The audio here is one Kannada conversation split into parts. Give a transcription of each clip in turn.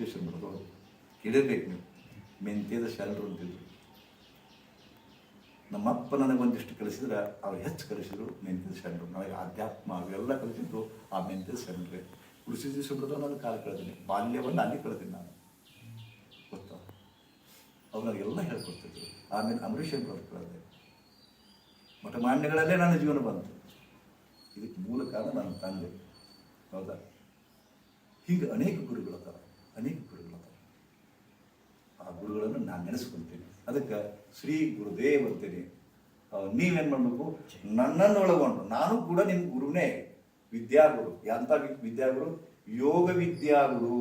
ಸಿದ್ದೇಶ್ವರ ಬರೋದು ಕೇಳಿರ್ಬೇಕು ನೀವು. ಮೆಂತ್ಯದ ಶರಣರು ಅಂತಿದ್ರು. ನಮ್ಮಪ್ಪ ನನಗೆ ಒಂದಿಷ್ಟು ಕಲಿಸಿದ್ರೆ ಅವ್ರು ಹೆಚ್ಚು ಕಲಿಸಿದ್ರು ಮೆಂತ್ಯದ ಶರಣರು. ನನಗೆ ಆಧ್ಯಾತ್ಮ ಅವೆಲ್ಲ ಕಲಿಸಿದ್ದು ಆ ಮೆಂತ್ಯದ ಶರಣರೇ. ಕೃಷಿ ಸಿದ್ದೇಶ್ವರ ನಾನು ಕಾಲ ಕಳೆದೀನಿ, ಬಾಲ್ಯವನ್ನು ಅಲ್ಲಿ ಕಳೆದೀನಿ ನಾನು, ಗೊತ್ತಾ. ಅವ್ರು ನನಗೆಲ್ಲ ಹೇಳ್ಕೊಡ್ತಿದ್ರು. ಆಮೇಲೆ ಅಂಬರೀಷ್ ಅವರು ಕಳೆದೆ. ಮಠ ಮಾನ್ಯಗಳಲ್ಲೇ ನನ್ನ ಜೀವನ ಬಂತು. ಇದಕ್ಕೆ ಮೂಲ ಕಾರಣ ನನ್ನ ತಂದೆ, ಹೌದಾ. ಹೀಗೆ ಅನೇಕ ಗುರುಗಳದಾರ, ಅನೇಕ ಗುರುಗಳದಾರ. ಆ ಗುರುಗಳನ್ನು ನಾನು ನೆನೆಸ್ಕೊಳ್ತೀನಿ. ಅದಕ್ಕೆ ಶ್ರೀ ಗುರುದೇವ್ ಅಂತೀನಿ. ನೀವೇನು ಮಾಡಬೇಕು, ನನ್ನನ್ನು ಒಳಗೊಂಡು, ನಾನು ಕೂಡ ನಿಮ್ಮ ಗುರುನೇ, ವಿದ್ಯಾಗುರು. ಎಂಥ ವಿದ್ಯಾಗುರು? ಯೋಗ ವಿದ್ಯಾಗುರು.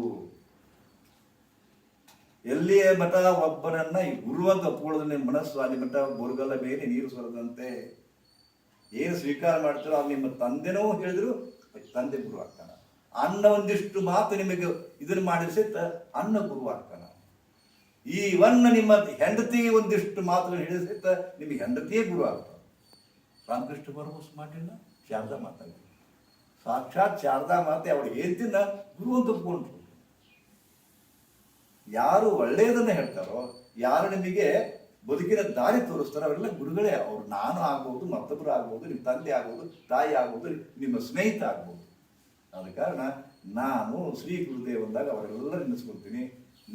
ಎಲ್ಲಿಯೇ ಮಠ ಒಬ್ಬನನ್ನ ಈ ಗುರು ಅಂತ ಒಪ್ಕೊಳ್ಳೋದು ನಿಮ್ಮ ಮನಸ್ಸು ಅಲ್ಲಿ ಮಠ ಬೋರ್ಗಲ್ಲ ಮೇಲೆ ನೀರು ಸೊರದಂತೆ. ಏನು ಸ್ವೀಕಾರ ಮಾಡ್ತಾರೋ ಅದು ನಿಮ್ಮ ತಂದೆನೂ ಹೇಳಿದ್ರು ತಂದೆ ಗುರು ಆಗ್ತಾನ. ಅನ್ನ ಒಂದಿಷ್ಟು ಮಾತು ನಿಮಗೆ ಇದನ್ನು ಮಾಡಿ ಸಹಿತ ಅನ್ನ ಗುರು ಆಗ್ತಾನ. ಈ ವನ್ನ ನಿಮ್ಮ ಹೆಂಡತಿ ಒಂದಿಷ್ಟು ಮಾತು ಹೇಳಿದ ಸಹಿತ ನಿಮಗೆ ಹೆಂಡತಿಯೇ ಗುರು ಆಗ್ತಾನೆ. ರಾಮಕೃಷ್ಣ ಪರಮಹಂಸರು ಮಾಡಿಲ್ಲ, ಶಾರದಾ ಮಾತಾಡಿ ಸಾಕ್ಷಾತ್ ಶಾರದಾ ಮಾತೆ ಅವಳು ಹೇಳ್ತಿನ ಗುರು ಅಂತ ಒಪ್ಕೊಂಡ್ರು. ಯಾರು ಒಳ್ಳೆಯದನ್ನ ಹೇಳ್ತಾರೋ, ಯಾರು ನಿಮಗೆ ಬದುಕಿನ ದಾರಿ ತೋರಿಸ್ತಾರೋ ಅವರೆಲ್ಲ ಗುರುಗಳೇ. ಅವರು ನಾನು ಆಗ್ಬೋದು, ಮತ್ತೊಬ್ಬರು ಆಗ್ಬೋದು, ನಿಮ್ಮ ತಂದೆ ಆಗ್ಬೋದು, ತಾಯಿ ಆಗ್ಬೋದು, ನಿಮ್ಮ ಸ್ನೇಹಿತ ಆಗ್ಬೋದು. ಆದ ಕಾರಣ ನಾನು ಶ್ರೀ ಗುರುದೇವ್ ಅಂದಾಗ ಅವರೆಲ್ಲರೂ ನೆನೆಸ್ಕೊಳ್ತೀನಿ.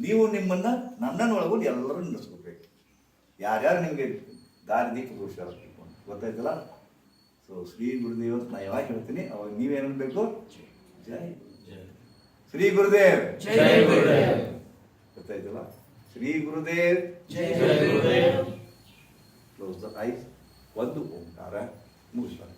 ನೀವು ನಿಮ್ಮನ್ನು ನನ್ನನ್ನು ಒಳಗೊಂಡು ಎಲ್ಲರೂ ನೆನೆಸ್ಕೋಬೇಕು. ಯಾರ್ಯಾರು ನಿಮಗೆ ದಾರಿ ದೀಪ ತೋರಿಸ್ಯಾರ ಗೊತ್ತಾಯ್ತಲ್ಲ. ಸೊ ಶ್ರೀ ಗುರುದೇವ್ ಅಂತ ನಾ ಯಾವಾಗ ಹೇಳ್ತೀನಿ ಅವಾಗ ನೀವೇನು ಅನ್ಬೇಕು? ಜೈ ಶ್ರೀ ಗುರುದೇವ್, ಗೊತ್ತಾಯ್ತಲ್ಲ. Shri Gurudev, close the ice. ಒಂದು ಓಂಕಾರ ಮುಗಿಸ್ತಾರೆ.